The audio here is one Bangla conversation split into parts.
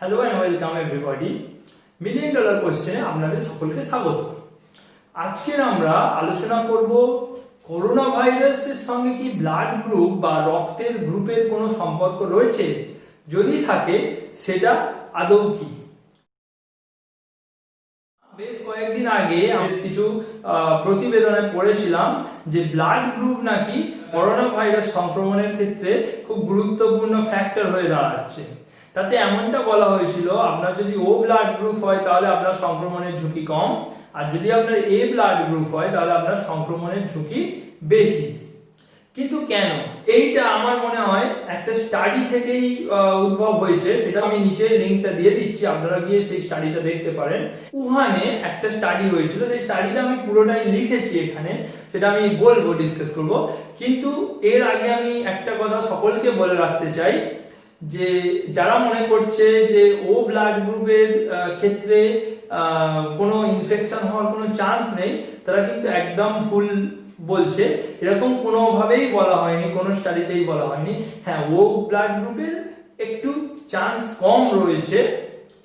Hello and welcome everybody. Million dollar কোশ্চেনে আপনাদের সকলকে স্বাগত। আজকে আমরা আলোচনা করব করোনা ভাইরাসের সঙ্গে কি ব্লাড গ্রুপ বা রক্তের গ্রুপের কোনো সম্পর্ক রয়েছে, যদি থাকে সেটা আদৌ কি। বেশ কয়েকদিন আগে বেশ কিছু প্রতিবেদনে পড়েছিলাম যে ব্লাড গ্রুপ নাকি করোনা ভাইরাস সংক্রমণের ক্ষেত্রে খুব গুরুত্বপূর্ণ ফ্যাক্টর হয়ে দাঁড়াচ্ছে। তাতে এমনটা বলা হয়েছিল, আপনার যদি ও ব্লাড গ্রুপ হয় তাহলে আপনার সংক্রমণের ঝুঁকি কম, আর যদি আপনার এ ব্লাড গ্রুপ হয় তাহলে আপনার সংক্রমণের ঝুঁকি বেশি। কিন্তু কেন? এইটা আমার মনে হয় একটা স্টাডি থেকেই উদ্ভব হয়েছে। সেটা আমি নিচে লিঙ্কটা দিয়ে দিচ্ছি, আপনারা গিয়ে সেই স্টাডিটা দেখতে পারেন। উহানে একটা স্টাডি হয়েছিল, সেই স্টাডিটা আমি পুরোটাই লিখেছি এখানে, সেটা আমি বলবো, ডিসকাস করব। কিন্তু এর আগে আমি একটা কথা সকলকে বলে রাখতে চাই যে যারা মনে করছে যে ও ব্লাড গ্রুপের ক্ষেত্রে কোনো ইনফেকশন হওয়ার কোনো চান্স নেই, তারা কিন্তু একদম ভুল বলছে। এরকম কোনোভাবেই বলা হয়নি, কোনো স্টাডিতেই বলা হয়নি। হ্যাঁ, ও ব্লাড গ্রুপের একটু চান্স কম রয়েছে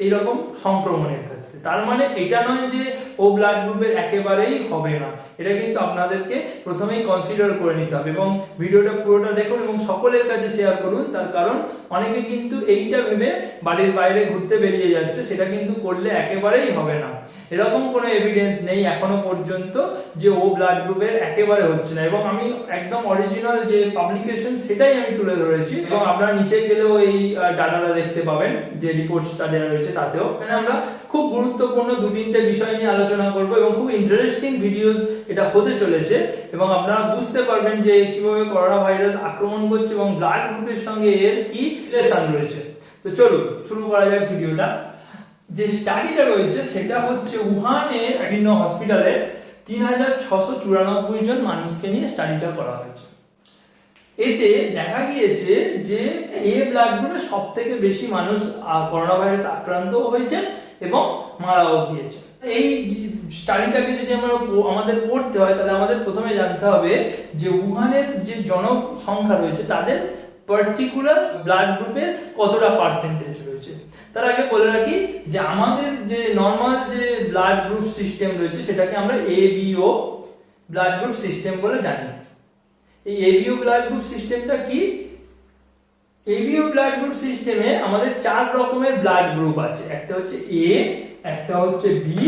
এইরকম সংক্রমণের ক্ষেত্রে। তার মানে এটা নয় যে ও ব্লাড গ্রুপের একেবারেই হবে না, এটা কিন্তু আপনাদেরকে প্রথমেই কনসিডার করে নিতে হবে। এবং ভিডিওটা পুরোটা দেখুন এবং সকলের কাছে শেয়ার করুন, তার কারণ অনেকে কিন্তু এইটা ভেবে বাড়ির বাইরে ঘুরতে বেরিয়ে যাচ্ছে, সেটা কিন্তু করলে একেবারেই হবে না। এরকম কোনো এভিডেন্স নেই এখনো পর্যন্ত যে ও ব্লাড গ্রুপের একেবারে হচ্ছে না। এবং আমি একদম অরিজিনাল যে পাবলিকেশন সেটাই আমি তুলে ধরেছি, এবং আপনারা নিচে গেলেও এই ডাটাটা দেখতে পাবেন, যে রিপোর্টসটা দেওয়া রয়েছে তাতেও। এখানে আমরা খুব গুরুত্বপূর্ণ দু তিনটে বিষয় নিয়ে আলোচনা করব এবং খুব ইন্টারেস্টিং ভিডিওস এটা হতে চলেছে, এবং আপনারা বুঝতে পারবেন যে কিভাবে করোনা ভাইরাস আক্রমণ করছে এবং ব্লাড গ্রুপের সঙ্গে এর কি রিলেশন রয়েছে। তো চলুন শুরু করা যাক ভিডিওটা। যে স্টাডিটা রয়েছে সেটা হচ্ছে উহানের বিভিন্ন হসপিটালে 3694 জন মানুষকে নিয়ে স্টাডিটা করা হয়েছে। এতে দেখা গিয়েছে যে এ ব্লাড গ্রুপে সব থেকে বেশি মানুষ করোনা ভাইরাস আক্রান্ত হয়েছে এবং মারাও গিয়েছে। এই স্টাডিটাকে যদি আমাদের পড়তে হয়, তাহলে আমাদের প্রথমে জানতে হবে যে উহানের যে জনসংখ্যা রয়েছে তাদের পার্টিকুলার ব্লাড গ্রুপের কতটা পার্সেন্টেজ রয়েছে। তার আগে বলে রাখি যে আমাদের যে নর্মাল যে ব্লাড গ্রুপ সিস্টেম রয়েছে সেটাকে আমরা এবিও ব্লাড গ্রুপ সিস্টেম বলে জানি। এই এবিও ব্লাড গ্রুপ সিস্টেমটা কি? এবিও ব্লাড গ্রুপ সিস্টেমে আমাদের 4 রকমের ব্লাড গ্রুপ আছে। একটা হচ্ছে এ, একটা হচ্ছে বি,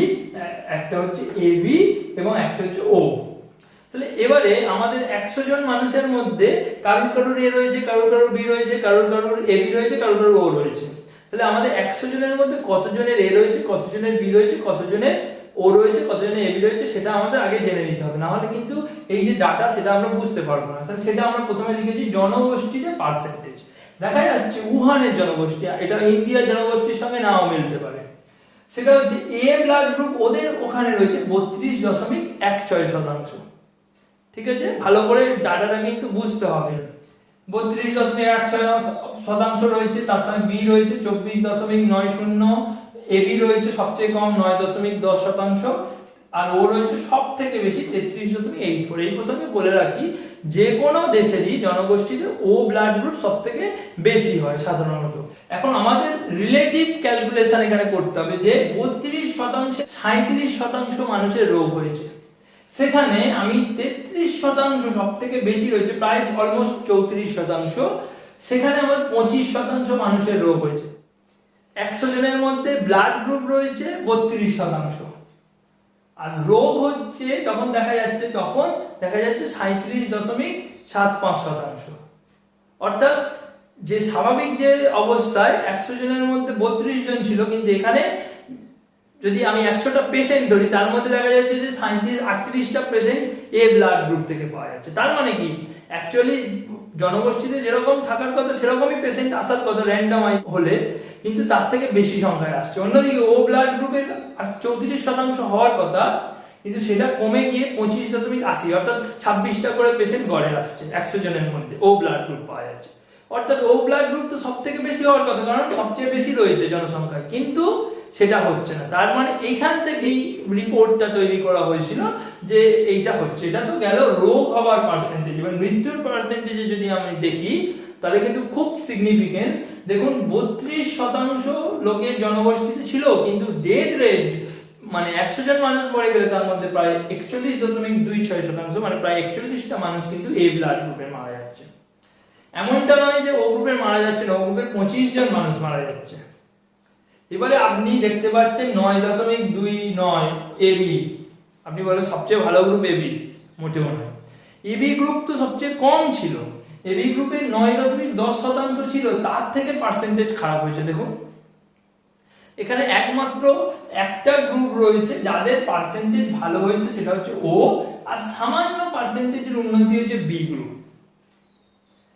একটা হচ্ছে এবি এবং একটা হচ্ছে ও। তাহলে এবারে আমাদের 100 জন মানুষের মধ্যে কারোর কারোর এ রয়েছে, কারোর কারোর বি রয়েছে, কারোর কারোর এবি রয়েছে, কারোর কারোর ও রয়েছে। তাহলে আমাদের 100 জনের মধ্যে কতজনের এ রয়েছে, কতজনের বি রয়েছে, কতজনের ও রয়েছে, কতজনের এবি রয়েছে, সেটা আমাদের আগে জেনে নিতে হবে। না হলে কিন্তু এই যে ডাটা সেটা আমরা বুঝতে পারবো না। তাহলে সেটা আমরা প্রথমে লিখেছি জনগোষ্ঠীতে পার্সেন্টেজ। দেখা যাচ্ছে উহানের জনগোষ্ঠী, এটা ইন্ডিয়ার জনগোষ্ঠীর সঙ্গে নাও মিলতে পারে। সেটা হচ্ছে এ ব্লাড গ্রুপ, ওদের ওখানে রয়েছে 32.16%। ঠিক আছে, ভালো করে ডাটাটা কিন্তু বুঝতে হবে। 32.16% রয়েছে, তার সঙ্গে বি রয়েছে 24.90, এবি রয়েছে সবচেয়ে কম 9.10%, আর ও রয়েছে সব থেকে বেশি 33.84। এই প্রসঙ্গে বলে রাখি, যে কোনো দেশেরই জনগোষ্ঠীতে ও ব্লাড গ্রুপ সব থেকে বেশি হয় সাধারণত। এখন আমাদের রিলেটিভ ক্যালকুলেশন এখানে করতে হবে যে 32% 37% মানুষের রোগ হয়েছে, সেখানে আমি 33% সব থেকে বেশি রয়েছে, প্রায় অলমোস্ট 34%, সেখানে আমার 25% মানুষের রোগ হয়েছে। 100 জনের মধ্যে ব্লাড গ্রুপ রয়েছে 32%, আর রোগ হচ্ছে তখন দেখা যাচ্ছে 37.75%। অর্থাৎ যে স্বাভাবিক যে অবস্থায় 100 জনের মধ্যে 32 জন ছিল, কিন্তু এখানে যদি আমি 100টা পেশেন্ট ধরি, তার মধ্যে দেখা যাচ্ছে যে 38টা পেশেন্ট এ ব্লাড গ্রুপ থেকে পাওয়া যাচ্ছে। তার মানে কি, অ্যাকচুয়ালি জনগোষ্ঠীতে যেরকম থাকার কথা সেরকমই পেশেন্ট আসার কথা র্যান্ডমাইজ হলে, কিন্তু তার থেকে বেশি সংখ্যায় আসছে। অন্যদিকে ও ব্লাড গ্রুপের 34% হওয়ার কথা, কিন্তু সেটা কমে গিয়ে 25.80, অর্থাৎ 26টা করে পেশেন্ট গড়ে আসছে 100 জনের মধ্যে ও ব্লাড গ্রুপ পাওয়া যাচ্ছে। অর্থাৎ ও ব্লাড গ্রুপ তো সব থেকে বেশি হওয়ার কথা, কারণ সবচেয়ে বেশি রয়েছে জনসংখ্যা, কিন্তু সেটা হচ্ছে না। তার মানে এইখান থেকেই রিপোর্টটা তৈরি করা হয়েছিল যে এইটা হচ্ছে। এটা তো গেল রোগ হওয়ার পার্সেন্টেজ। এবার মৃত্যুর পার্সেন্টেজে যদি আমি দেখি, তাহলে কিন্তু খুব সিগনিফিকেন্স। দেখুন 32% লোকের জনগোষ্ঠীতে ছিল, কিন্তু ডেথ রেট মানে 100 জন মানুষ মরে গেলে তার মধ্যে প্রায় 41.26%, মানে প্রায় 41টা মানুষ কিন্তু এই ব্লাড গ্রুপে মারা যাচ্ছে। এমনটা নয় যে ও গ্রুপের মারা যাচ্ছে না, ও গ্রুপের 25 জন মানুষ মারা যাচ্ছে। এবারে আপনি দেখতে পাচ্ছেন 9.29 এবি, আপনি বলেন সবচেয়ে ভালো গ্রুপ এবি, মোটেও নয়। এবি গ্রুপ তো সবচেয়ে কম ছিল, এবি গ্রুপে 9.10% ছিল, তার থেকে পার্সেন্টেজ খারাপ হয়েছে। দেখুন এখানে একমাত্র একটা গ্রুপ রয়েছে যাদের পার্সেন্টেজ ভালো হয়েছে, সেটা হচ্ছে ও, আর সামান্য পার্সেন্টেজের উন্নতি হয়েছে বি গ্রুপ।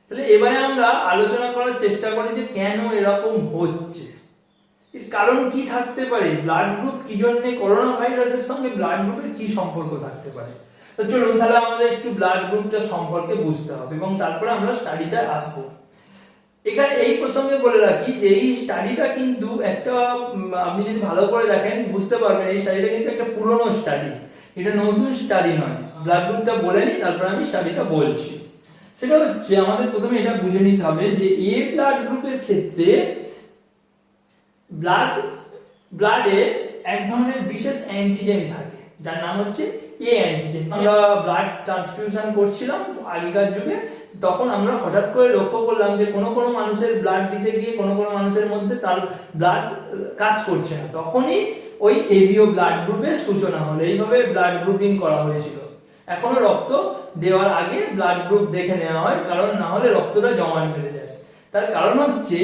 তাহলে এবারে আমরা আলোচনা করার চেষ্টা করি যে কেন এরকম হচ্ছে, এর কারণ কি থাকতে পারে, ব্লাড গ্রুপ কি জন্য, করোনা ভাইরাসের সঙ্গে ব্লাড গ্রুপের কি সম্পর্ক থাকতে পারে। তো চলুন তাহলে আমাদের একটু ব্লাড গ্রুপটা সম্পর্কে বুঝতে হবে এবং তারপরে আমরা স্টাডিটা আসবো। এখানে এই প্রসঙ্গে বলে রাখি যে এই স্টাডিটা কিন্তু একটা, আপনি যদি ভালো করে দেখেন বুঝতে পারবেন এই স্টাডিটা কিন্তু একটা পুরনো স্টাডি, এটা নতুন স্টাডি নয়। ব্লাড গ্রুপটা বলে নিই, তারপরে আমি স্টাডিটা বলছি। সেটা হচ্ছে আমাদের প্রথমে এটা বুঝে নিতে হবে যে এ ব্লাড গ্রুপের ক্ষেত্রে ব্লাডে এক ধরনের বিশেষ অ্যান্টিজেন থাকে যার নাম হচ্ছে এ অ্যান্টিজেন। আমরা ব্লাড ট্রান্সফিউশন করছিলাম আগেকার যুগে, তখন আমরা হঠাৎ করে লক্ষ্য করলাম যে কোনো কোনো মানুষের ব্লাড দিতে গিয়ে কোনো কোনো মানুষের মধ্যে তার ব্লাড কাজ করছে না, তখনই ওই এবিও ব্লাড গ্রুপের সূচনা হলো। এইভাবে ব্লাড গ্রুপিং করা হয়েছিল। এখনো রক্ত দেওয়ার আগে ব্লাড গ্রুপ দেখে নেওয়া হয়, কারণ না হলে রক্তটা জমাট বেঁধে যায়। তার কারণ হচ্ছে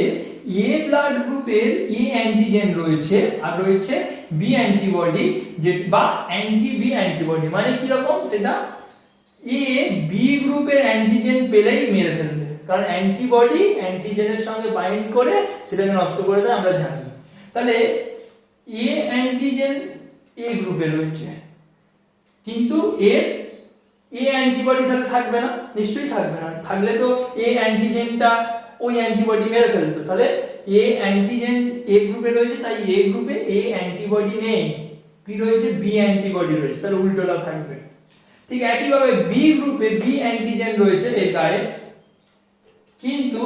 এ ব্লাড গ্রুপের ই অ্যান্টিজেন রয়েছে আর রয়েছে বি অ্যান্টিবডি, যে বা অ্যান্টি বি অ্যান্টিবডি। মানে কি রকম, সেটা এ বি গ্রুপের অ্যান্টিজেন পেলেই মেরে ফেলবে, কারণ অ্যান্টিবডি অ্যান্টিজেনের সঙ্গে বাইন্ড করে সেটাকে নষ্ট করে দেয়, আমরা জানি। তাহলে এ অ্যান্টিজেন এ গ্রুপে রয়েছে, কিন্তু এর এ অ্যান্টিবডি তাহলে থাকবে না, নিশ্চয়ই থাকবে না। থাকলে তো এ অ্যান্টিজেনটা ওই অ্যান্টিবডি মেরে ফেলতো। তাহলে এ অ্যান্টিজেন এ গ্রুপে রয়েছে, তাই এ গ্রুপে এ অ্যান্টিবডি নেই, কি রয়েছে, বি অ্যান্টিবডি রয়েছে, তাহলে উল্টোটা থাকবে। ঠিক একইভাবে বি গ্রুপে বি অ্যান্টিজেন রয়েছে এর গায়ে, কিন্তু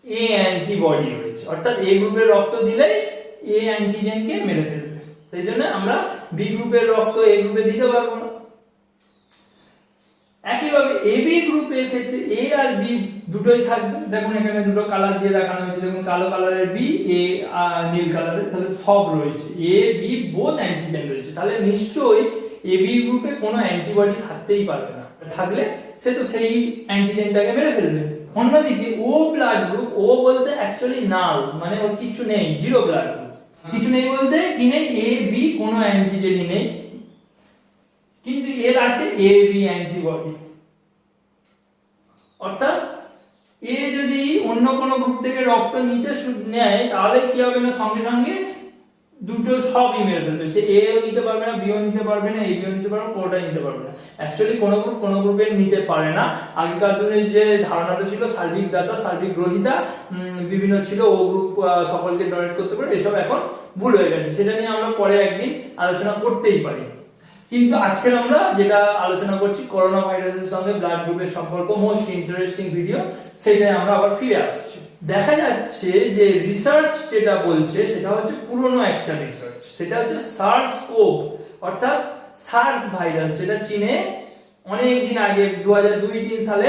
এ অ্যান্টিবডি রয়েছে, অর্থাৎ এ গ্রুপের রক্ত দিলে এ অ্যান্টিজেনকে মেরে ফেলবে। সেই জন্য আমরা বি গ্রুপের রক্ত এ গ্রুপে দিতে পারবো না। একইভাবে এবি গ্রুপের ক্ষেত্রে এ আর বি দুটোই থাকবে। দেখুন এখানে দুটো কালার দিয়ে দেখানো হয়েছে, দেখুন কালো কালারের বি, এ নীল কালারের, তাহলে সব রয়েছে, এ বি বোথ অ্যান্টিজেন রয়েছে। তাহলে নিশ্চয়ই এবি গ্রুপে কোনো অ্যান্টিবডি থাকতেই পারবে না, থাকলে সে তো সেই অ্যান্টিজেনটাকে মেরে ফেলবে। অন্যদিকে ও ব্লাড গ্রুপ, ও বলতে অ্যাকচুয়ালি নাল, মানে ওর কিছু নেই, জিরো ব্লাড গ্রুপ। কিছু নেই বলতে কি নেই, এ বি কোনো অ্যান্টিজেনই নেই, কিন্তু এর আছে এ বি অ্যান্টিবডি। অর্থাৎ এ যদি অন্য কোনো গ্রুপ থেকে রক্ত নিতে নেয়, তাহলে কি হবে না, সঙ্গে সঙ্গে দুটো সবই মেরে ফেলবে। সে এও নিতে পারবে না, বিও নিতে পারবে না, এ বিও নিতে পারবে না, কোনোটাই নিতে পারবে না। অ্যাকচুয়ালি কোনো গ্রুপ কোনো গ্রুপের নিতে পারে না। আগেকার দিনে যে ধারণাটা ছিল সার্বিক দাতা সার্বিক গ্রহিতা বিভিন্ন ছিল, ও গ্রুপ সকলকে ডোনেট করতে পারে, এসব এখন ভুল হয়ে গেছে। সেটা নিয়ে আমরা পরে একদিন আলোচনা করতেই পারি। কিন্তু আজকে আমরা যেটা আলোচনা করছি করোনা ভাইরাসের সঙ্গে ব্লাড গ্রুপের সম্পর্ক, মোস্ট ইন্টারেস্টিং ভিডিও, সেটাই আমরা আবার ফিরে আসছি। দেখা যাচ্ছে যে রিসার্চ যেটা বলছে সেটা হচ্ছে পুরনো একটা রিসার্চ, সেটা হচ্ছে সার্স কোভ, অর্থাৎ সার্স ভাইরাস, যেটা চীনে অনেক দিন আগে 2002-3 সালে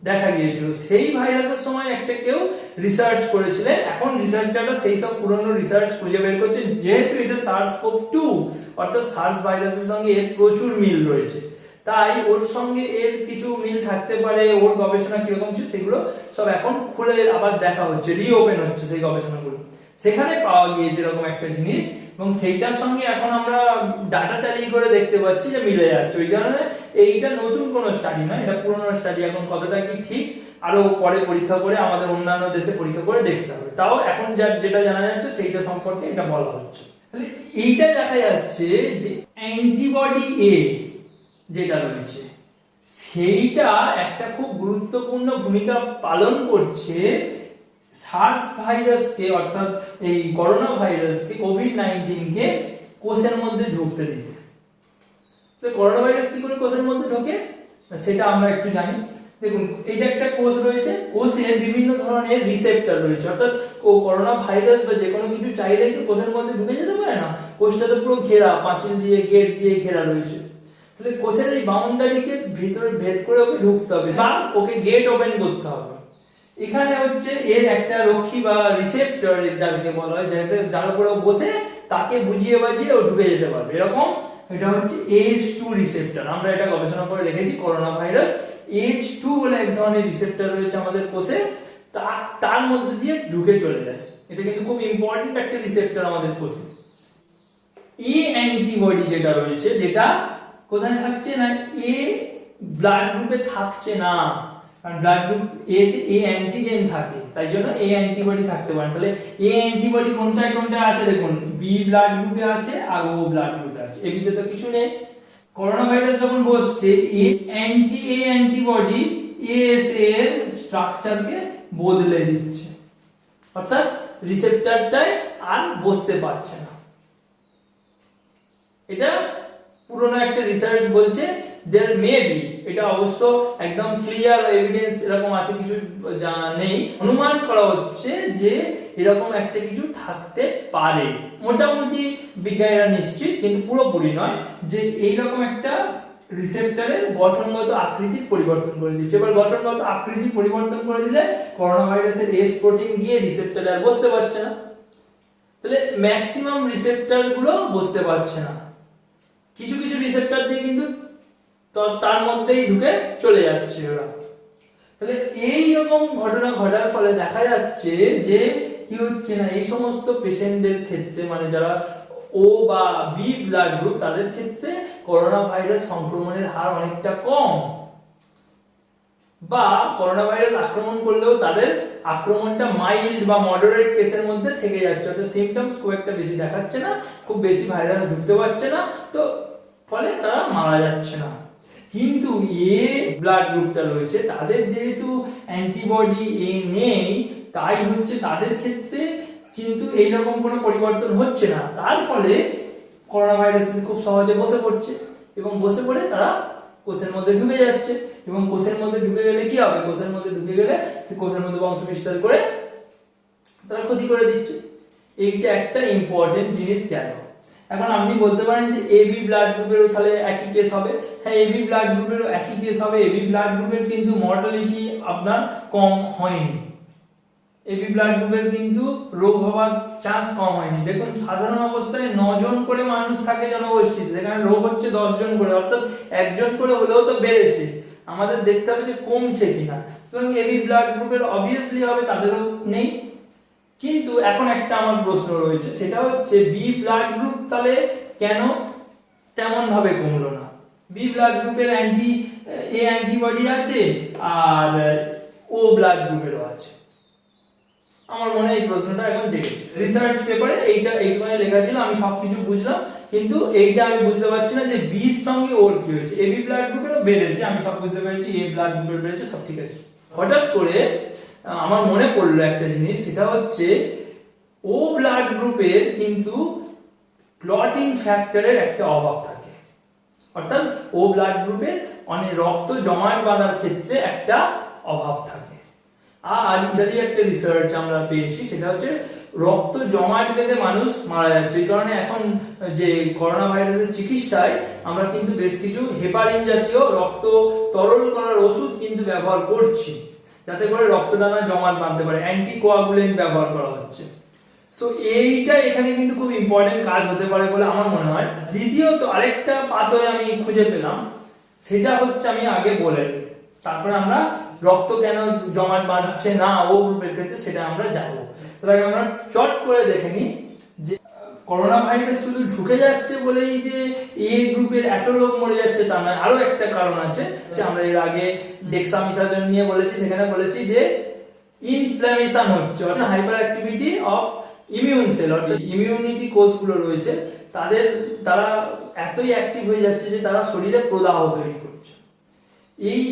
দেখা গিয়েছিল। সেই ভাইরাসের সময় একটা কেউ রিসার্চ করেছিলেন। এখন রিসার্চাররা সেই সব পুরনো রিসার্চ খুঁজে বের করছে, যেহেতু এটা SARS-CoV-2 অর্থাৎ সার্স ভাইরাসের সঙ্গে এর প্রচুর মিল রয়েছে, তাই ওর সঙ্গে এর কিছু মিল থাকতে পারে। ওর গবেষণা কিরকম ছিল সেগুলো সব এখন খুলে আবার দেখা হচ্ছে, রিওপেন হচ্ছে সেই গবেষণাগুলো। সেখানে পাওয়া গিয়েছে এরকম একটা জিনিস, এবং সেইটার সঙ্গে এখন আমরা ডাটা ট্যালি করে দেখতে পাচ্ছি যে মিলে যাচ্ছে। ওই কারণে এইটা নতুন কোনো স্টাডি নয়, এটা পুরনো স্টাডি। এখন কতটা কি ঠিক আরো পরে পরীক্ষা করে আমাদের অন্যান্য দেশে পরীক্ষা করে দেখতে হবে। তাও এখন যেটা জানা যাচ্ছে সেইটা সম্পর্কে এটা বলা হচ্ছে। তাহলে এইটা দেখা যাচ্ছে যে অ্যান্টিবডি এ যেটা রয়েছে সেইটা একটা খুব গুরুত্বপূর্ণ ভূমিকা পালন করছে সার্স ভাইরাসকে, অর্থাৎ এই করোনা ভাইরাসকে, কোভিড-19 কোষের মধ্যে ঢুকতে দিতে। তো করোনা ভাইরাস কি করে কোষের মধ্যে ঢোকে সেটা আমরা একটু জানি। দেখুন এটা একটা কোষ রয়েছে, কোষে বিভিন্ন ধরনের রিসেপ্টর রয়েছে, অর্থাৎ করোনা ভাইরাস বা যে কোনো কিছু চাইলেই তো কোষের মধ্যে ঢুকে যেতে পারে না, কোষটা তো পুরো ঘেরা, পাঁচিল দিয়ে গেট দিয়ে ঘেরা রয়েছে। তাহলে কোষের এই বাউন্ডারিকে ভিতরে ভেদ করে ওকে ঢুকতে হবে বা ওকে গেট ওপেন করতে হবে। এখানে হচ্ছে এর একটা রক্ষী বা রিসেপ্টর যাকে বলা হয়, যার উপরে বসে তাকে বুঝিয়ে বাজিয়ে ও ঢুকে যেতে পারবে, এরকম এটা হচ্ছে H2 রিসেপ্টর। আমরা এটা গবেষণা করে রেখেছি, করোনা ভাইরাস H2 বলে এক ধরনের রিসেপ্টর রয়েছে আমাদের কোষে, তার মধ্যে দিয়ে ঢুকে চলে যায়। এটা কিন্তু খুব ইম্পর্টেন্ট একটা রিসেপ্টর আমাদের কোষে। এ অ্যান্টিবডি যেটা রয়েছে, যেটা কোথায় থাকছে না, এ ব্লাড গ্রুপে থাকছে না, কারণ ব্লাড গ্রুপ এ তে অ্যান্টিজেন থাকে, তাই জন্য এ অ্যান্টিবডি থাকতে পারে। তাহলে এ অ্যান্টিবডি কোনটায় কোনটায় আছে দেখুন, বি ব্লাড গ্রুপে আছে আর ও ব্লাড গ্রুপে আছে, এ বিতে তো কিছু নেই। করোনা ভাইরাস যখন বসছে, এ অ্যান্টিবডি এএস এর স্ট্রাকচারকে বদলে দিচ্ছে, অর্থাৎ রিসেপ্টরটায় আর বসতে পারছে না। এটা পুরনো একটা রিসার্চ বলছে দেয়ার মে বি, এটা অবশ্য একদম ক্লিয়ার এভিডেন্স এরকম আছে কিছু নেই, অনুমান করা হচ্ছে যে এরকম একটা কিছু থাকতে পারে। মোটামুটি বিজ্ঞানীরা নিশ্চিত, কিন্তু পুরোপুরি নয়, যে এইরকম একটা রিসেপ্টরের গঠনগত আকৃতির পরিবর্তন করে দিচ্ছে। এবার গঠনগত আকৃতি পরিবর্তন করে দিলে করোনা ভাইরাসের এস প্রোটিন গিয়ে রিসেপ্টরে আর বসতে পারছে না, তাহলে ম্যাক্সিমাম রিসেপ্টর গুলো বসতে পারছে না, কিছু কিছু রিসেপ্টর দিয়ে কিন্তু তার মধ্যেই ঢুকে চলে যাচ্ছে ওরা। তাহলে এই রকম ঘটনা ঘটার ফলে দেখা যাচ্ছে যে কি হচ্ছে না, এই সমস্ত পেশেন্টদের ক্ষেত্রে, মানে যারা ও বা বি ব্লাড গ্রুপ, তাদের ক্ষেত্রে করোনা ভাইরাস সংক্রমণের হার অনেকটা কম, বা করোনা ভাইরাস আক্রমণ করলেও তাদের আক্রমণটা মাইল্ড বা মডারেট কেসের মধ্যে থেকে যাচ্ছে, অর্থাৎ সিমটমস খুব একটা বেশি দেখাচ্ছে না, খুব বেশি ভাইরাস ঢুকতে পারছে না, তো ফলে তারা মারা যাচ্ছে না। কিন্তু এ ব্লাড গ্রুপটা রয়েছে, তাদের যেহেতু অ্যান্টিবডি এ নেই, তাই হচ্ছে তাদের ক্ষেত্রে কিন্তু এইরকম কোনো পরিবর্তন হচ্ছে না, তার ফলে করোনা ভাইরাস খুব সহজে বসে পড়ছে, এবং বসে পড়ে তারা কোষের মধ্যে ঢুকে যাচ্ছে, এবং কোষের মধ্যে ঢুকে গেলে কি হবে, কোষের মধ্যে ঢুকে গেলে সে কোষের মধ্যে বংশ বিস্তার করে তারা ক্ষতি করে দিচ্ছে। এইটা একটা ইম্পর্টেন্ট জিনিস কেন। এখন আপনি বলতে পারেন যে এবি ব্লাড গ্রুপেরও তাহলে একই কেস হবে, হ্যাঁ এবি ব্লাড গ্রুপেরও একই কেস হবে। এবি ব্লাড গ্রুপের কিন্তু মর্টালিটি আপনার কম হয়নি, এবি ব্লাড গ্রুপের কিন্তু রোগ হওয়ার চান্স কম হয়নি। দেখুন সাধারণ অবস্থায় 9 জন করে মানুষ থাকে জনগোষ্ঠীতে, সেখানে রোগ হচ্ছে 10 জন করে, অর্থাৎ 1 জন করে হলেও তো বেড়েছে, আমাদের দেখতে হবে যে কমছে কিনা। সুতরাং এবি ব্লাড গ্রুপের অবভিয়াসলি হবে, তাদেরও নেই। কিন্তু এখন একটা আমার প্রশ্ন রয়েছে, সেটা হচ্ছে বি ব্লাড গ্রুপ তাহলে কেন তেমন ভাবে কমলো না? বি ব্লাড গ্রুপের অ্যান্টিবডি আছে আর ও ব্লাড গ্রুপেরও আছে, আমার মনে হয় এই প্রশ্নটা এখন জেগেছে। রিসার্চ পেপারে এইটুখানে লেখা ছিল, আমি সবকিছু বুঝলাম, কিন্তু এইটা আমি বুঝতে পারছি না যে বির সঙ্গে ওর কি হয়েছে। এবি ব্লাড গ্রুপেরও বেড়েছে, আমি সব বুঝতে পেরেছি, এ ব্লাড গ্রুপের বেড়েছে, সব ঠিক আছে। হঠাৎ করে আমার মনে পড়লো একটা জিনিস, সেটা হচ্ছে ও ব্লাড গ্রুপের কিন্তু ক্লটিং ফ্যাক্টরের একটা অভাব থাকে, অর্থাৎ ও ব্লাড গ্রুপের অনেক রক্ত জমাট বাঁধার ক্ষেত্রে একটা অভাব থাকে। আর ইত্যাদি একটা রিসার্চ আমরা পেয়েছি, সেটা হচ্ছে রক্ত জমাট বেঁধে মানুষ মারা যাচ্ছে। এই কারণে এখন যে করোনা ভাইরাসের চিকিৎসায় আমরা কিন্তু বেশ কিছু হেপারিন জাতীয় রক্ত তরল করার ওষুধ কিন্তু ব্যবহার করছি, যাতে করে রক্তদানা জমাট বাঁধতে পারে, অ্যান্টিকোয়াগুলেন্ট ব্যবহার করা হচ্ছে। সো এইটা এখানে কিন্তু খুব ইম্পর্টেন্ট কাজ হতে পারে বলে আমার মনে হয়। দ্বিতীয়ত আরেকটা পাথর আমি খুঁজে পেলাম, সেটা হচ্ছে আমি আগে বলে, তারপরে আমরা রক্ত কেন জমাট বাঁধছে না ও গ্রুপের ক্ষেত্রে সেটা আমরা যাবো। তাহলে আমরা চট করে দেখে নিই যে করোনা ভাইরাস শুধু ঢুকে যাচ্ছে বলেই যে এ গ্রুপের এত লোক মরে যাচ্ছে তা নয়, আরো একটা কারণ আছে। আমরা এর আগে ডেক্সামিথাজোন নিয়ে বলেছি, সেখানে বলেছি যে ইনফ্ল্যামেশন হচ্ছে, অর্থাৎ hyper activity of immune cell, অর্থাৎ ইমিউনিটি কোষগুলো রয়েছে তারা এতই অ্যাক্টিভ হয়ে যাচ্ছে যে তারা শরীরে প্রদাহ তৈরি করছে। এই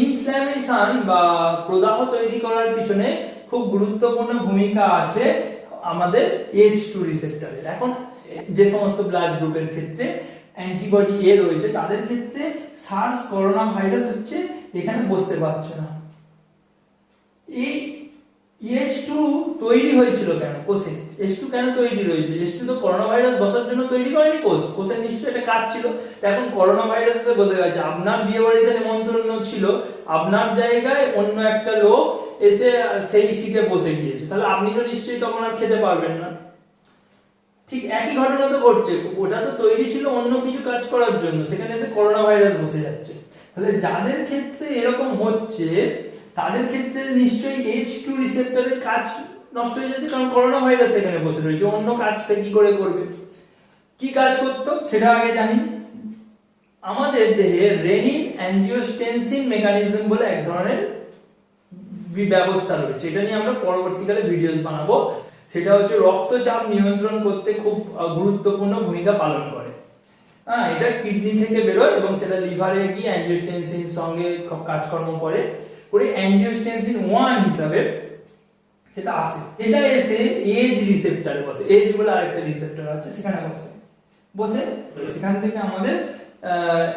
ইনফ্ল্যামেশন বা প্রদাহ তৈরি করার পিছনে খুব গুরুত্বপূর্ণ ভূমিকা আছে আমাদের H2 রিসেপ্টরের। এখন যে সমস্ত ব্লাড গ্রুপের ক্ষেত্রে অ্যান্টিবডি এ রয়েছে, তাদের ক্ষেত্রে সার্স করোনা ভাইরাস হচ্ছে এখানে বসতে পারছে না। এই H2 তৈরি হয়েছিল কেন কোষে? H2 কেন তৈরি হয়েছে? H2 তো করোনা ভাইরাস বসার জন্য তৈরি করেনি কোষের নিশ্চয়ই একটা কাজ ছিল। এখন করোনা ভাইরাস এসে বসে গেছে, আপনার বিয়ে বাড়িতে নিমন্ত্রণ ছিল, আপনার জায়গায় অন্য একটা লোক এসে সেই সিটে বসে গিয়েছে, তাহলে আপনি তো নিশ্চয়ই তখন আর খেতে পারবেন না। ঠিক একই ঘটনা তো ঘটছে, ওটা তো তৈরি ছিল অন্য কিছু কাজ করার জন্য, সেখানে এসে করোনা ভাইরাস বসে যাচ্ছে। তাহলে যাদের ক্ষেত্রে এরকম হচ্ছে তাদের ক্ষেত্রে নিশ্চয়ই H2 রিসেপ্টরের কাজ নষ্ট হয়ে যাচ্ছে, কারণ করোনা ভাইরাস এখানে বসে রয়েছে। অন্য কাজ সে কি করে করবে? কি কাজ করতো সেটা আগে জানি। আমাদের দেহে রেনিন অ্যাঞ্জিওস্টেনসিন মেকানিজম বলে এক ধরনের ব্যবস্থা রয়েছে, এটা নিয়ে আমরা পরবর্তীকালে ভিডিওস বানাবো। সেটা হচ্ছে রক্তচাপ নিয়ন্ত্রণ করতে খুব গুরুত্বপূর্ণ ভূমিকা পালন করে। হ্যাঁ, এটা কিডনি থেকে বেরোয় এবং সেটা লিভারে গিয়ে অ্যাঞ্জিওস্টেনসিন সঙ্গে কাজকর্ম করে অ্যাঞ্জিওস্টেনসিন 1 হিসাবে সেটা আসে। এটা এসে এজ রিসেপ্টরে বসে, এজ বলে আরেকটা রিসেপ্টর আছে, সেখানে বসে সেখান থেকে আমাদের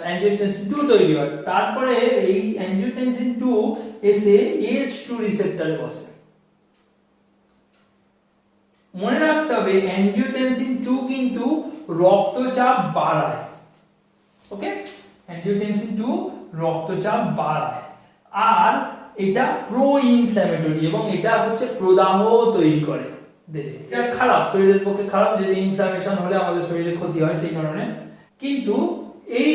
অ্যাঞ্জিওস্টেনসিন 2 তৈরি হয়। তারপরে এই অ্যাঞ্জিওস্টেনসিন 2 এসে H2 রিসেপ্টরে বসে। মনে রাখতে হবে অ্যাঞ্জিওটেনসিন 2 কিন্তু রক্তচাপ বাড়ায়। ওকে, অ্যাঞ্জিওটেনসিন 2 রক্তচাপ বাড়ায়, আর এটা প্রো ইনফ্ল্যামেটরি এবং এটা হচ্ছে প্রদাহ তৈরি করে। এটা খারাপ, শরীরের পক্ষে খারাপ, যদি ইনফ্ল্যামেশন হলে আমাদের শরীরে ক্ষতি হয় সেই কারণে। কিন্তু এই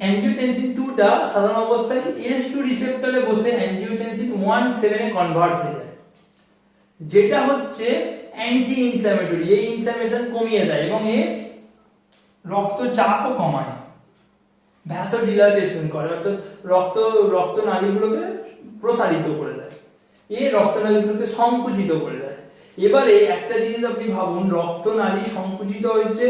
অ্যাঞ্জিওটেনসিন 2টা সাধারণ অবস্থায় H2 রিসেপ্টরে বসে অ্যাঞ্জিওটেনসিন 1/7 এ কনভার্ট হয়ে যায়, যেটা হচ্ছে অ্যান্টি ইনফ্ল্যামেটরি। এই ইনফ্ল্যামেশন কমিয়ে দেয় এবং এ রক্তচাপও কমায়, ভ্যাসোডিলাটেশন করে, অর্থাৎ রক্তনালীগুলোকে প্রসারিত করে দেয়, এ রক্তনালীগুলোকে সংকুচিত করে দেয়। এবারে একটা জিনিস আপনি ভাবুন, রক্তনালী সংকুচিত হয়েছে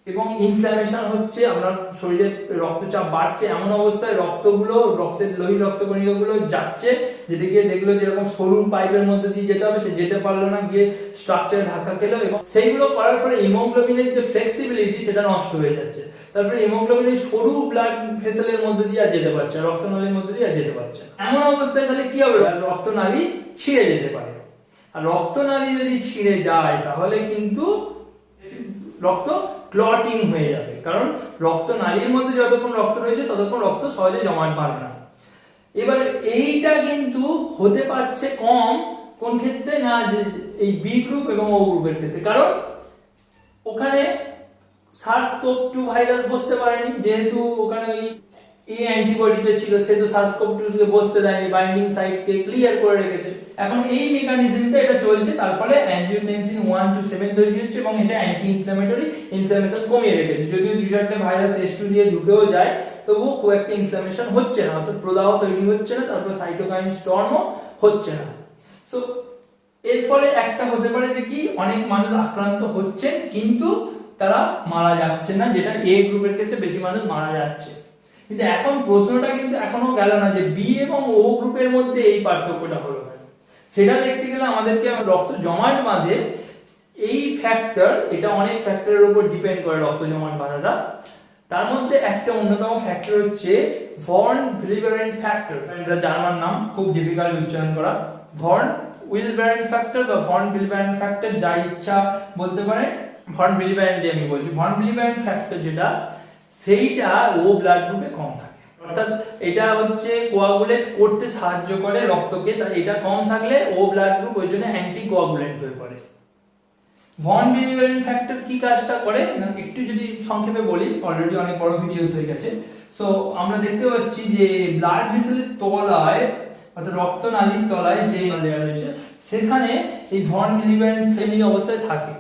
এবং ইনফ্ল্যামেশন হচ্ছে, আপনার শরীরে রক্তচাপ বাড়ছে, এমন অবস্থায় রক্তের লোহিত রক্তকণিকাগুলো যাচ্ছে, যেদিকে দেখলো যেরকম সরু পাইপের মধ্যে দিয়ে যেতে হবে, সে যেতে পারলো না, গিয়ে স্ট্রাকচারে ধাক্কা খেলো এবং সেইগুলো করার ফলে হিমোগ্লোবিনের যে ফ্লেক্সিবিলিটি সেটা নষ্ট হয়ে যাচ্ছে। তারপরে হিমোগ্লোবিনের সরু ব্লাড ভেসেলের মধ্যে দিয়ে আর যেতে পারছে, রক্তনালীর মধ্যে দিয়ে আর যেতে পারছে। এমন অবস্থায় তাহলে কি হবে? রক্তনালী ছিঁড়ে যেতে পারে, আর রক্তনালী যদি ছিঁড়ে যায় তাহলে কিন্তু রক্ত ক্লটিং হয়ে যাবে, কারণ রক্তনালীর মধ্যে যতক্ষণ রক্ত রয়েছে ততক্ষণ রক্ত সহজে জমাট বাঁধে না। এবারে এইটা কিন্তু হতে পারছে কম কোন ক্ষেত্রে না, এই বি গ্রুপ এবং ও গ্রুপের ক্ষেত্রে, কারণ ওখানে SARS-CoV-2 ভাইরাস বসতে পারেনি, যেহেতু ওখানে ওই অ্যান্টিবডিতে ছিল, সে তো SARS-CoV-2 কে বসতে দেয়নি, বাইন্ডিং সাইটকে ক্লিয়ার করে রেখেছে। এখন এই মেকানিজমটা এটা চলছে, তার ফলে অ্যাঞ্জিওটেনসিন 1 to 7 তৈরি হচ্ছে এবং এটা অ্যান্টি ইনফ্ল্যামেটরি, ইনফ্ল্যামেশন কমিয়ে রেখেছে। যদিও 2-4টা ভাইরাস H2 দিয়ে ঢুকেও যায়, তবুও খুব একটা ইনফ্ল্যামেশন হচ্ছে না, অর্থাৎ প্রদাহ তৈরি হচ্ছে না, তারপর সাইটোকাইন স্টর্মও হচ্ছে না। সো এর ফলে একটা হতে পারে যে কি, অনেক মানুষ আক্রান্ত হচ্ছে কিন্তু তারা মারা যাচ্ছে না, যেটা এ গ্রুপের ক্ষেত্রে বেশি মানুষ মারা যাচ্ছে। কিন্তু এখন প্রশ্নটা কিন্তু এখনো গেল না যে বি এবং ও গ্রুপের মধ্যে এই পার্থক্যটা হলো, সেটা দেখতে গেলে আমাদেরকে রক্ত জমাট বাঁধে এই ফ্যাক্টর, এটা অনেক ফ্যাক্টরের উপর ডিপেন্ড করে রক্ত জমাট বাঁধাটা। তার মধ্যে একটা অন্যতম ফ্যাক্টর হচ্ছে ভন ভিলিবারেন্ট ফ্যাক্টর, এটা জার্মান নাম, খুব ডিফিকাল্ট উচ্চারণ করা। ভন উইলবারেন্ট ফ্যাক্টর বা ভন ভিলিবারেন্ট ফ্যাক্টর, যা ইচ্ছা বলতে পারে, ভন ভিলিবারেন্ট আমি বলছি। ভন ভিলিবারেন্ট ফ্যাক্টর যেটা, সেইটা ও ব্লাড গ্রুপে কম থাকে, অর্থাৎ এটা হচ্ছে কোয়াগুলেট করতে সাহায্য করে রক্তকে, তাই এটা কম থাকলে ও ব্লাড গ্রুপ ওই জন্য অ্যান্টি কোয়াগুলেন্ট হয়ে পড়ে। ভন ভিলিবারেন্ট ফ্যাক্টর কি কাজটা করে না, একটু যদি সংক্ষেপে বলি, অলরেডি অনেক বড় ভিডিওস হয়ে গেছে। সো আমরা দেখতে পাচ্ছি যে ব্লাড ভেসেলের তলায়, অর্থাৎ রক্তনালীর তলায় যে লেয়ার রয়েছে, সেখানে এই ভন ভিলিবারেন্ট ফ্রেমলি অবস্থায় থাকে,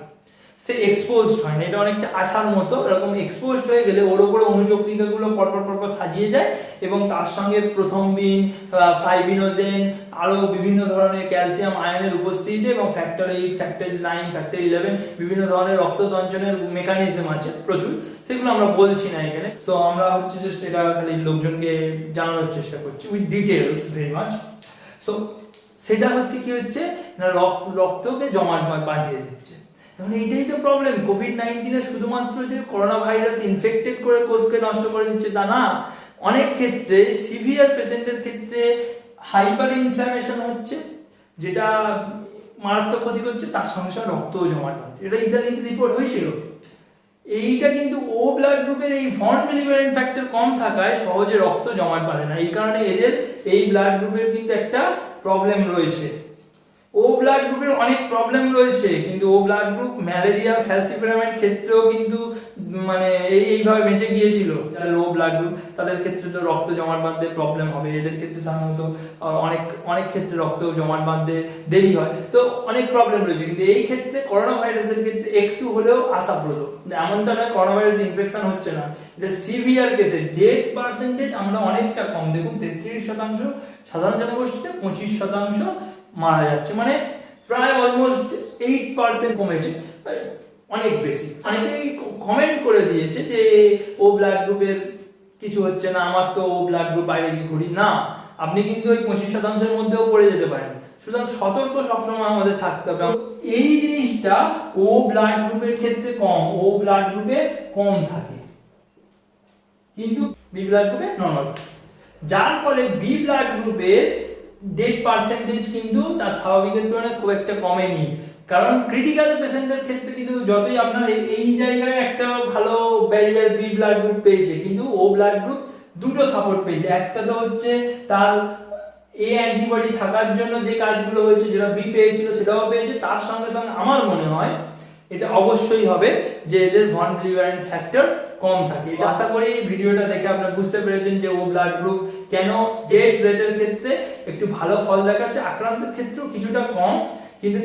সে এক্সপোজড হয় না, এটা অনেকটা আঠার মতো, এরকম এক্সপোজড হয়ে গেলে ওর উপরে অনুচক্রিকাগুলো পরপর সাজিয়ে যায় এবং তার সঙ্গে প্রথমবিন, ফাইবিনোজেন, আরো বিভিন্ন ধরনের ক্যালসিয়াম আয়নের উপস্থিতিতে এবং ফ্যাক্টর 8, ফ্যাক্টর 9, ফ্যাক্টর 11 বিভিন্ন ধরনের রক্ততঞ্চনের মেকানিজম আছে প্রচুর, সেগুলো আমরা বলছি না এখানে। সো আমরা হচ্ছে জাস্ট এটা খালি লোকজনকে জানানোর চেষ্টা করছি with details very much. So সেটা হচ্ছে কি হচ্ছে না, রক্তকে জমাট বাঁধিয়ে দিচ্ছে। এখন এইটাই তো প্রবলেম, কোভিড-19 শুধুমাত্র যে করোনা ভাইরাস ইনফেক্টেড করে কোষকে নষ্ট করে দিচ্ছে তা না, অনেক ক্ষেত্রে সিভিয়ার পেশেন্টের ক্ষেত্রে হাইপার ইনফ্ল্যামেশন হচ্ছে, যেটা মারাত্মক ক্ষতি করছে, তার সঙ্গে সঙ্গে রক্তও জমাট বাঁধছে। এটা ইতালিতে রিপোর্ট হয়েছিল। এইটা কিন্তু ও ব্লাড গ্রুপের এই ফন বিলিভারেন্ট ফ্যাক্টর কম থাকায় সহজে রক্ত জমাট বাঁধে না। এই কারণে এদের এই ব্লাড গ্রুপের কিন্তু একটা প্রবলেম রয়েছে। ও ব্লাড গ্রুপের অনেক প্রবলেম রয়েছে, কিন্তু ও ব্লাড গ্রুপ ম্যালেরিয়া ফ্যালসিপারামের ক্ষেত্রেও কিন্তু মানে এইভাবে বেঁচে গিয়েছিল। যারা লো ব্লাড গ্রুপ তাদের ক্ষেত্রে তো রক্ত জমাট বাঁধতে প্রবলেম হবে, এদের ক্ষেত্রে সাধারণত অনেক ক্ষেত্রে রক্ত জমাট বাঁধতে দেরি হয়, তো অনেক প্রবলেম রয়েছে। কিন্তু এই ক্ষেত্রে করোনা ভাইরাসের ক্ষেত্রে একটু হলেও আশাপ্রদ। এমনটা নয় করোনা ভাইরাস ইনফেকশন হচ্ছে না, এটা সিভিয়ার কেসে ডেথ পার্সেন্টেজ আমরা অনেকটা কম। দেখুন 33% সাধারণ জনগোষ্ঠীতে, 25% মারা যাচ্ছে, মানে প্রায় অলমোস্ট 8% কমেছে, অনেক বেশি। অনেকেই কমেন্ট করে দিয়েছে যে ও ব্লাড গ্রুপের কিছু হচ্ছে না, আমার তো ও ব্লাড গ্রুপ, বাইরে কি করি না। আপনি কিন্তু ওই 25%-এর মধ্যেও পড়ে যেতে পারেন। সুতরাং সতর্ক সবসময় আমাদের থাকতে হবে। এই জিনিসটা ও ব্লাড গ্রুপের ক্ষেত্রে কম, ও ব্লাড গ্রুপে কম থাকে, কিন্তু বি ব্লাড গ্রুপে নরমাল, যার ফলে বি ব্লাড গ্রুপের ডেথ পার্সেন্টেজ কিন্তু তার স্বাভাবিকের তুলনায় খুব একটা কমেনি। কারণ ক্রিটিক্যাল পেশেন্টের ক্ষেত্রে কিন্তু যতই আপনার এই জায়গায় একটা ভালো ব্যারিয়ার বি ব্লাড গ্রুপ পেয়েছে, কিন্তু ও ব্লাড গ্রুপ দুটো সাপোর্ট পেয়েছে। একটা তো হচ্ছে তার এ অ্যান্টিবডি থাকার জন্য যে কাজগুলো হয়েছে, যেটা বি পেয়েছিল সেটাও পেয়েছে, তার সঙ্গে সঙ্গে আমার মনে হয় এটা অবশ্যই হবে যে এদের ভন বিলিভারেন্ট ফ্যাক্টর কম থাকে। এটা আশা করি এই ভিডিওটা দেখে আপনারা বুঝতে পেরেছেন যে ও ব্লাড গ্রুপ কেন ডেথ রেটের ক্ষেত্রে একটু ভালো ফল দেখাচ্ছে, আক্রান্তের ক্ষেত্রেও কিছুটা কম। কিন্তু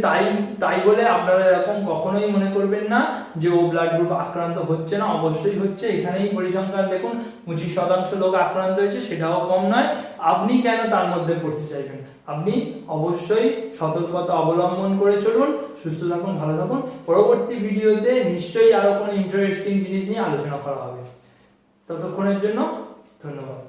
তাই বলে আপনারা এরকম কখনোই মনে করবেন না যে ও ব্লাড গ্রুপ আক্রান্ত হচ্ছে না, অবশ্যই হচ্ছে। এখানেই পরিসংখ্যান দেখুন 25% লোক আক্রান্ত হয়েছে, সেটাও কম নয়। আপনি কেন তার মধ্যে পড়তে চাইবেন? আপনি অবশ্যই সতর্কতা অবলম্বন করে চলুন, সুস্থ থাকুন, ভালো থাকুন। পরবর্তী ভিডিওতে নিশ্চয়ই আরো কোনো ইন্টারেস্টিং জিনিস নিয়ে আলোচনা করা হবে। ততক্ষণের জন্য ধন্যবাদ।